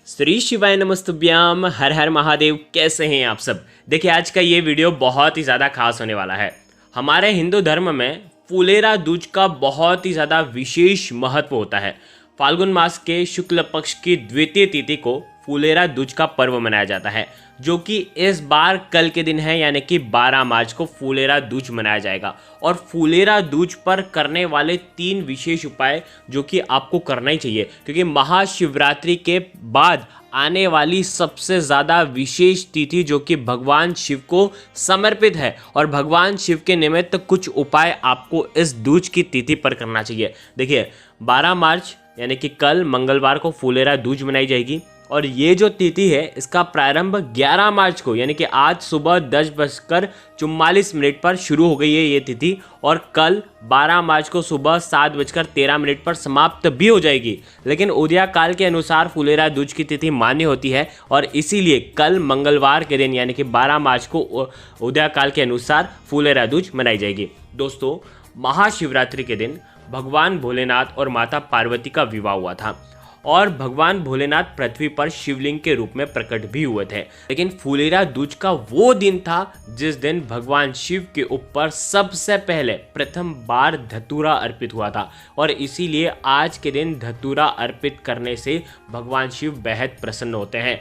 श्री शिवाय नमस्तुभ्याम। हर हर महादेव। कैसे हैं आप सब। देखिए आज का ये वीडियो बहुत ही ज़्यादा खास होने वाला है। हमारे हिंदू धर्म में फुलेरा दूज का बहुत ही ज़्यादा विशेष महत्व होता है। फाल्गुन मास के शुक्ल पक्ष की द्वितीय तिथि को फुलेरा दूज का पर्व मनाया जाता है, जो कि इस बार कल के दिन है, यानी कि 12 मार्च को फुलेरा दूज मनाया जाएगा। और फुलेरा दूज पर करने वाले 3 विशेष उपाय जो कि आपको करना ही चाहिए, क्योंकि महाशिवरात्रि के बाद आने वाली सबसे ज़्यादा विशेष तिथि जो कि भगवान शिव को समर्पित है, और भगवान शिव के निमित्त कुछ उपाय आपको इस दूज की तिथि पर करना चाहिए। देखिए 12 मार्च यानी कि कल मंगलवार को फुलेरा दूज मनाई जाएगी, और ये जो तिथि है इसका प्रारंभ 11 मार्च को यानी कि आज सुबह 10:44 पर शुरू हो गई है ये तिथि, और कल 12 मार्च को सुबह 7:13 पर समाप्त भी हो जाएगी। लेकिन उदया काल के अनुसार फुलेरा दूज की तिथि मान्य होती है, और इसीलिए कल मंगलवार के दिन यानी कि 12 मार्च को उदया काल के अनुसार फुलेरा दूज मनाई जाएगी। दोस्तों, महाशिवरात्रि के दिन भगवान भोलेनाथ और माता पार्वती का विवाह हुआ था, और भगवान भोलेनाथ पृथ्वी पर शिवलिंग के रूप में प्रकट भी हुए थे। लेकिन फुलेरा दूज का वो दिन था जिस दिन भगवान शिव के ऊपर सबसे पहले प्रथम बार धतूरा अर्पित हुआ था, और इसीलिए आज के दिन धतूरा अर्पित करने से भगवान शिव बेहद प्रसन्न होते हैं।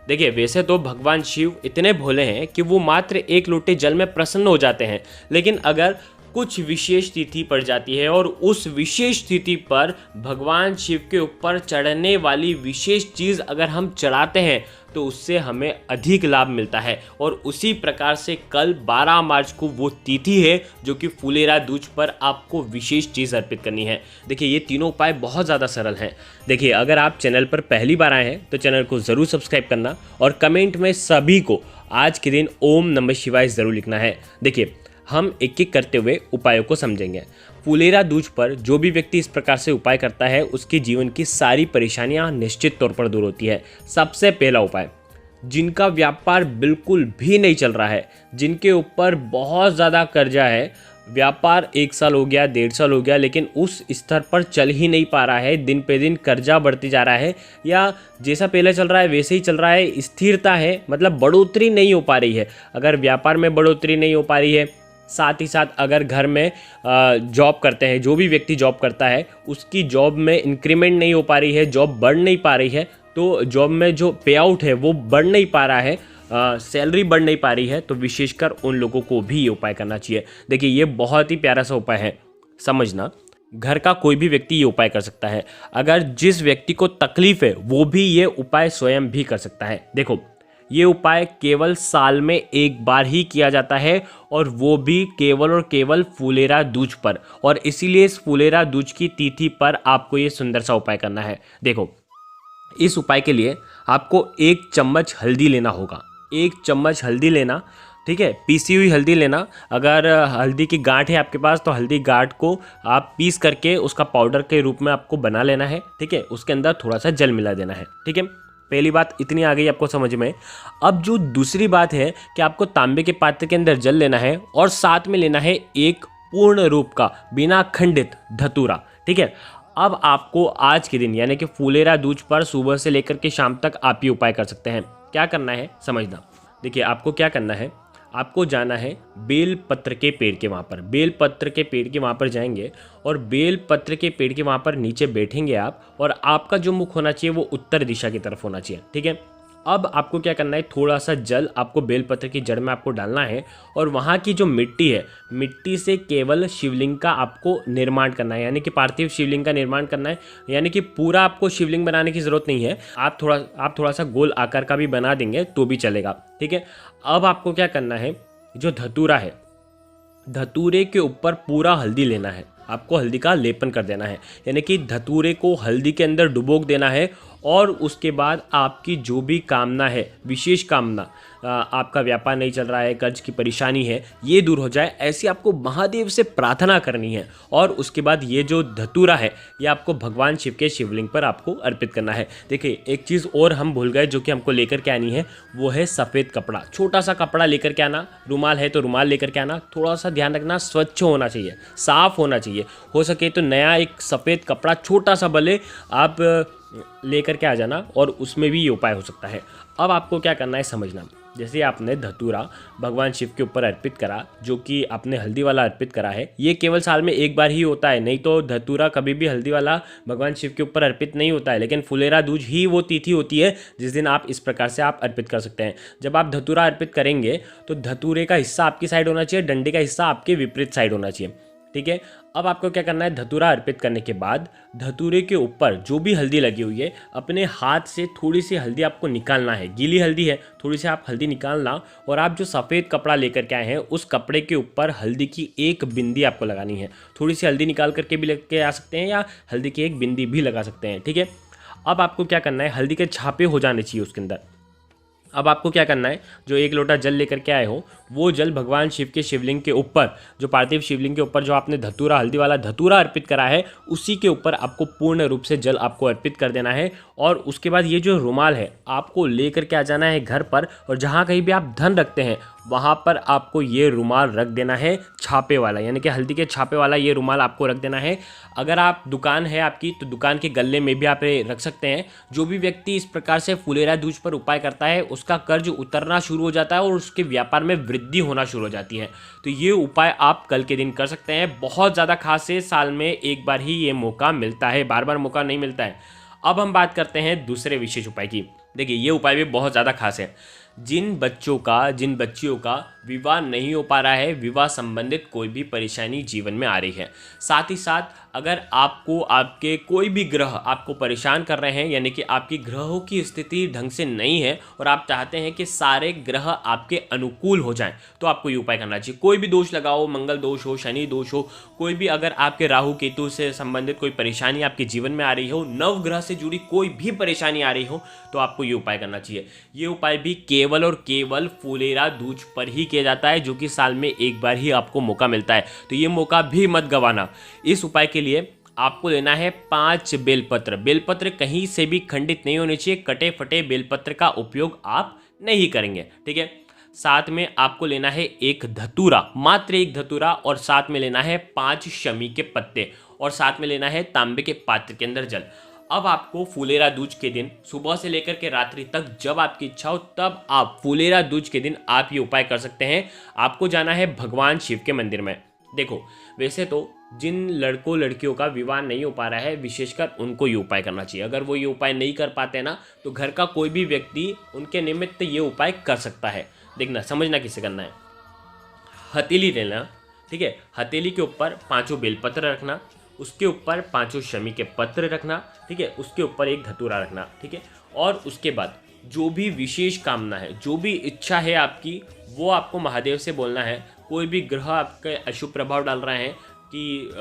देखिए वैसे तो भगवान शिव इतने भोले हैं कि वो मात्र 1 लोटे जल में प्रसन्न हो जाते हैं, लेकिन अगर कुछ विशेष तिथि पड़ जाती है और उस विशेष तिथि पर भगवान शिव के ऊपर चढ़ने वाली विशेष चीज़ अगर हम चढ़ाते हैं तो उससे हमें अधिक लाभ मिलता है। और उसी प्रकार से कल 12 मार्च को वो तिथि है जो कि फुलेरा दूज पर आपको विशेष चीज़ अर्पित करनी है। देखिए ये तीनों उपाय बहुत ज़्यादा सरल हैं। देखिए अगर आप चैनल पर पहली बार आए हैं तो चैनल को ज़रूर सब्सक्राइब करना, और कमेंट में सभी को आज के दिन ओम नमः शिवाय ज़रूर लिखना है। देखिए हम एक एक करते हुए उपायों को समझेंगे। फुलेरा दूज पर जो भी व्यक्ति इस प्रकार से उपाय करता है उसके जीवन की सारी परेशानियां निश्चित तौर पर दूर होती है। सबसे पहला उपाय, जिनका व्यापार बिल्कुल भी नहीं चल रहा है, जिनके ऊपर बहुत ज़्यादा कर्जा है, व्यापार 1 साल हो गया, 1.5 साल हो गया, लेकिन उस स्तर पर चल ही नहीं पा रहा है, दिन पे दिन कर्जा बढ़ती जा रहा है, या जैसा पहले चल रहा है वैसे ही चल रहा है, स्थिरता है, मतलब बढ़ोतरी नहीं हो पा रही है। अगर व्यापार में बढ़ोतरी नहीं हो पा रही है, साथ ही साथ अगर घर में जॉब करते हैं, जो भी व्यक्ति जॉब करता है उसकी जॉब में इंक्रीमेंट नहीं हो पा रही है, जॉब बढ़ नहीं पा रही है, तो जॉब में जो पे आउट है वो बढ़ नहीं पा रहा है, सैलरी बढ़ नहीं पा रही है, तो विशेषकर उन लोगों को भी ये उपाय करना चाहिए। देखिए ये बहुत ही प्यारा सा उपाय है, समझना। घर का कोई भी व्यक्ति ये उपाय कर सकता है। अगर जिस व्यक्ति को तकलीफ है वो भी ये उपाय स्वयं भी कर सकता है। देखो ये उपाय केवल साल में 1 बार ही किया जाता है, और वो भी केवल और केवल फुलेरा दूज पर, और इसीलिए इस फुलेरा दूज की तिथि पर आपको ये सुंदर सा उपाय करना है। देखो इस उपाय के लिए आपको 1 चम्मच हल्दी लेना होगा। 1 चम्मच हल्दी लेना, ठीक है, पीसी हुई हल्दी लेना। अगर हल्दी की गांठ है आपके पास तो हल्दी गांठ को आप पीस करके उसका पाउडर के रूप में आपको बना लेना है, ठीक है। उसके अंदर थोड़ा सा जल मिला देना है, ठीक है। पहली बात इतनी आ गई आपको समझ में। अब जो दूसरी बात है कि आपको तांबे के पात्र के अंदर जल लेना है, और साथ में लेना है एक पूर्ण रूप का बिना खंडित धतूरा, ठीक है। अब आपको आज के दिन यानी कि फुलेरा दूज पर सुबह से लेकर के शाम तक आप ये उपाय कर सकते हैं। क्या करना है समझना। देखिए आपको क्या करना है, आपको जाना है बेल पत्र के पेड़ के वहाँ पर। बेल पत्र के पेड़ के वहाँ पर जाएंगे, और बेल पत्र के पेड़ के वहाँ पर नीचे बैठेंगे आप, और आपका जो मुख होना चाहिए वो उत्तर दिशा की तरफ होना चाहिए, ठीक है। अब आपको क्या करना है, थोड़ा सा जल आपको बेलपत्र की जड़ में आपको डालना है, और वहाँ की जो मिट्टी है, मिट्टी से केवल शिवलिंग का आपको निर्माण करना है, यानी कि पार्थिव शिवलिंग का निर्माण करना है। यानी कि पूरा आपको शिवलिंग बनाने की ज़रूरत नहीं है, आप थोड़ा सा गोल आकार का भी बना देंगे तो भी चलेगा, ठीक है। अब आपको क्या करना है, जो धतूरा है, धतूरे के ऊपर पूरा हल्दी लेना है, आपको हल्दी का लेपन कर देना है, यानी कि धतूरे को हल्दी के अंदर डुबोक देना है। और उसके बाद आपकी जो भी कामना है, विशेष कामना, आपका व्यापार नहीं चल रहा है, कर्ज की परेशानी है, ये दूर हो जाए, ऐसी आपको महादेव से प्रार्थना करनी है। और उसके बाद ये जो धतूरा है ये आपको भगवान शिव के शिवलिंग पर आपको अर्पित करना है। देखिए एक चीज़ और हम भूल गए जो कि हमको लेकर के आनी है, वो है सफ़ेद कपड़ा। छोटा सा कपड़ा लेकर के आना, रुमाल है तो रुमाल लेकर के आना। थोड़ा सा ध्यान रखना, स्वच्छ होना चाहिए, साफ़ होना चाहिए। हो सके तो नया एक सफ़ेद कपड़ा छोटा सा भले आप लेकर के आ जाना, और उसमें भी ये उपाय हो सकता है। अब आपको क्या करना है समझना। जैसे आपने धतूरा भगवान शिव के ऊपर अर्पित करा, जो कि आपने हल्दी वाला अर्पित करा है, ये केवल साल में एक बार ही होता है, नहीं तो धतूरा कभी भी हल्दी वाला भगवान शिव के ऊपर अर्पित नहीं होता है। लेकिन फुलेरा दूज ही वो तिथि होती है जिस दिन आप इस प्रकार से आप अर्पित कर सकते हैं। जब आप धतूरा अर्पित करेंगे तो धतूरे का हिस्सा आपकी साइड होना चाहिए, डंडे का हिस्सा आपके विपरीत साइड होना चाहिए, ठीक है। अब आपको क्या करना है, धतूरा अर्पित करने के बाद धतूरे के ऊपर जो भी हल्दी लगी हुई है, अपने हाथ से थोड़ी सी हल्दी आपको निकालना है। गीली हल्दी है, थोड़ी सी आप हल्दी निकालना, और आप जो सफ़ेद कपड़ा लेकर के आए हैं उस कपड़े के ऊपर हल्दी की एक बिंदी आपको लगानी है। थोड़ी सी हल्दी निकाल करके भी लग के आ सकते हैं, या हल्दी की एक बिंदी भी लगा सकते हैं, ठीक है। अब आपको क्या करना है, हल्दी के छापे हो जाने चाहिए उसके अंदर। अब आपको क्या करना है, जो एक लोटा जल लेकर के आए हो, वो जल भगवान शिव के शिवलिंग के ऊपर, जो पार्थिव शिवलिंग के ऊपर जो आपने धतूरा हल्दी वाला धतूरा अर्पित करा है, उसी के ऊपर आपको पूर्ण रूप से जल आपको अर्पित कर देना है। और उसके बाद ये जो रुमाल है आपको लेकर के आ जाना है घर पर, और जहाँ कहीं भी आप धन रखते हैं वहाँ पर आपको ये रुमाल रख देना है, छापे वाला, यानी कि हल्दी के छापे वाला ये रुमाल आपको रख देना है। अगर आप दुकान है आपकी तो दुकान के गले में भी आप रख सकते हैं। जो भी व्यक्ति इस प्रकार से फुलेरा दूज पर उपाय करता है उसका कर्ज उतरना शुरू हो जाता है और उसके व्यापार में वृद्धि होना शुरू हो जाती है। तो ये उपाय आप कल के दिन कर सकते हैं। बहुत ज़्यादा खास है, साल में एक बार ही ये मौका मिलता है, बार बार मौका नहीं मिलता है। अब हम बात करते हैं दूसरे विशेष उपाय की। देखिए ये उपाय भी बहुत ज़्यादा खास है। जिन बच्चियों का विवाह नहीं हो पा रहा है, विवाह संबंधित कोई भी परेशानी जीवन में आ रही है, साथ ही साथ अगर आपको आपके कोई भी ग्रह आपको परेशान कर रहे हैं, यानी कि आपकी ग्रहों की स्थिति ढंग से नहीं है और आप चाहते हैं कि सारे ग्रह आपके अनुकूल हो जाएं, तो आपको ये उपाय करना चाहिए। कोई भी दोष लगाओ, मंगल दोष हो, शनि दोष हो, कोई भी अगर आपके राहु केतु से संबंधित कोई परेशानी आपके जीवन में आ रही हो, नवग्रह से जुड़ी कोई भी परेशानी आ रही हो, तो आपको ये उपाय करना चाहिए। ये उपाय भी केवल और केवल फुलेरा दूज पर ही किया जाता है, जो कि साल में एक बार ही आपको मौका मिलता है, तो ये मौका भी मत गंवाना। इस उपाय के लिए आपको लेना है 5 बेलपत्र। बेलपत्र कहीं से भी खंडित नहीं होने चाहिए, कटे फटे बेलपत्र का उपयोग आप नहीं करेंगे, ठीक है। साथ में आपको लेना है एक धतूरा, मात्र एक धतूरा, और साथ में लेना है 5 शमी के पत्ते, और साथ में लेना है तांबे के पात्र के अंदर जल। अब आपको फुलेरा दूज के दिन सुबह से लेकर के रात्रि तक जब आपकी इच्छा हो तब आप फुलेरा दूज के दिन आप ये उपाय कर सकते हैं। आपको जाना है भगवान शिव के मंदिर में। देखो वैसे तो जिन लड़कों लड़कियों का विवाह नहीं हो पा रहा है, विशेषकर उनको ये उपाय करना चाहिए। अगर वो ये उपाय नहीं कर पाते ना, तो घर का कोई भी व्यक्ति उनके निमित्त ये उपाय कर सकता है। देखना, समझना किसे करना है। हथेली लेना, ठीक है, हथेली के ऊपर 5 बेलपत्र रखना, उसके ऊपर 5 शमी के पत्र रखना, ठीक है, उसके ऊपर एक धतूरा रखना, ठीक है। और उसके बाद जो भी विशेष कामना है, जो भी इच्छा है आपकी, वो आपको महादेव से बोलना है। कोई भी ग्रह आपके अशुभ प्रभाव डाल रहे हैं कि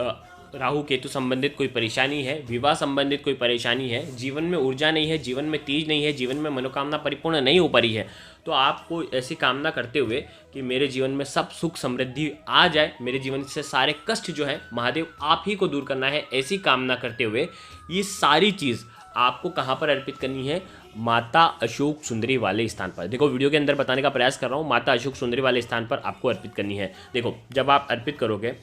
राहु केतु संबंधित कोई परेशानी है, विवाह संबंधित कोई परेशानी है, जीवन में ऊर्जा नहीं है, जीवन में तेज नहीं है, जीवन में मनोकामना परिपूर्ण नहीं हो पा रही है, तो आपको ऐसी कामना करते हुए कि मेरे जीवन में सब सुख समृद्धि आ जाए, मेरे जीवन से सारे कष्ट जो है महादेव आप ही को दूर करना है, ऐसी कामना करते हुए ये सारी चीज़ आपको कहाँ पर अर्पित करनी है? माता अशोक सुंदरी वाले स्थान पर। देखो वीडियो के अंदर बताने का प्रयास कर रहा हूँ, माता अशोक सुंदरी वाले स्थान पर आपको अर्पित करनी है। देखो जब आप अर्पित करोगे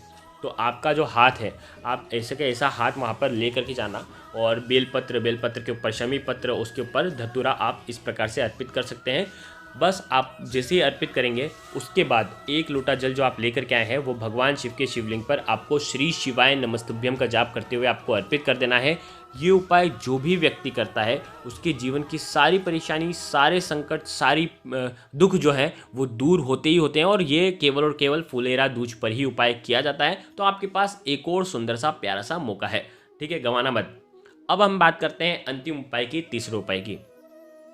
तो आपका जो हाथ है, आप ऐसे का ऐसा हाथ वहाँ पर ले करके जाना, और बेलपत्र के ऊपर शमी पत्र, उसके ऊपर धतूरा आप इस प्रकार से अर्पित कर सकते हैं। बस आप जैसे ही अर्पित करेंगे उसके बाद 1 लोटा जल जो आप लेकर के आए हैं वो भगवान शिव के शिवलिंग पर आपको श्री शिवाय नमस्तुभ्यम का जाप करते हुए आपको अर्पित कर देना है। ये उपाय जो भी व्यक्ति करता है उसके जीवन की सारी परेशानी, सारे संकट, सारी दुख जो है वो दूर होते ही होते हैं, और ये केवल और केवल फुलेरा दूज पर ही उपाय किया जाता है। तो आपके पास एक और सुंदर सा प्यारा सा मौका है, ठीक है, गंवाना मत। अब हम बात करते हैं अंतिम उपाय की, तीसरे उपाय की।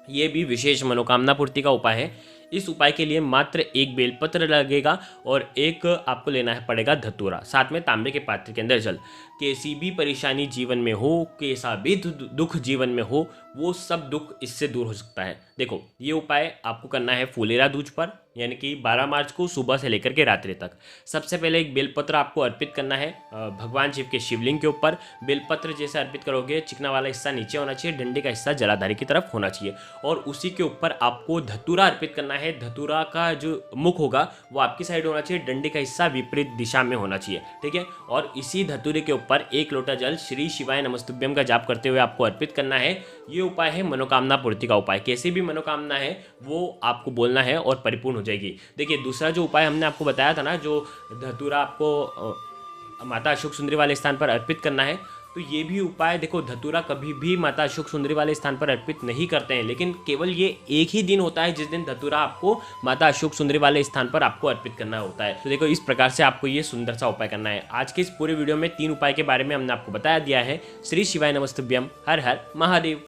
ये भी विशेष मनोकामना पूर्ति का उपाय है। इस उपाय के लिए मात्र एक बेलपत्र लगेगा और एक आपको लेना है पड़ेगा धतूरा, साथ में तांबे के पात्र के अंदर जल। कैसी भी परेशानी जीवन में हो, कैसा भी दुख जीवन में हो, वो सब दुख इससे दूर हो सकता है। देखो, ये उपाय आपको करना है फुलेरा दूज पर, यानी कि 12 मार्च को सुबह से लेकर के रात्रि तक। सबसे पहले एक बेलपत्र आपको अर्पित करना है भगवान शिव के शिवलिंग के ऊपर। बेलपत्र जैसे अर्पित करोगे, चिकना वाला हिस्सा नीचे होना चाहिए, डंडे का हिस्सा जलाधारी की तरफ होना चाहिए, और उसी के ऊपर आपको धतूरा अर्पित करना है। धतूरा का जो मुख होगा वो आपकी साइड होना चाहिए, डंडे का हिस्सा विपरीत दिशा में होना चाहिए, ठीक है। और इसी धतूरे के ऊपर एक लोटा जल श्री शिवाय नमस्तुभ्यम का जाप करते हुए आपको अर्पित करना है। ये उपाय है मनोकामना पूर्ति का उपाय। कैसी भी मनोकामना है वो आपको बोलना है और परिपूर्ण हो जाएगी। देखिए, दूसरा जो उपाय हमने आपको बताया था ना, जो धतूरा आपको माता अशोक सुंदरी वाले स्थान पर अर्पित करना है, तो ये भी उपाय देखो, धतूरा कभी भी माता अशोक सुंदरी वाले स्थान पर अर्पित नहीं करते हैं, लेकिन केवल ये एक ही दिन होता है जिस दिन धतूरा आपको माता अशोक सुंदरी वाले स्थान पर आपको अर्पित करना होता है। तो देखो, इस प्रकार से आपको ये सुंदर सा उपाय करना है। आज के इस पूरे वीडियो में 3 उपाय के बारे में हमने आपको बताया दिया है। श्री शिवाय नमस्तुभ्यम। हर हर महादेव।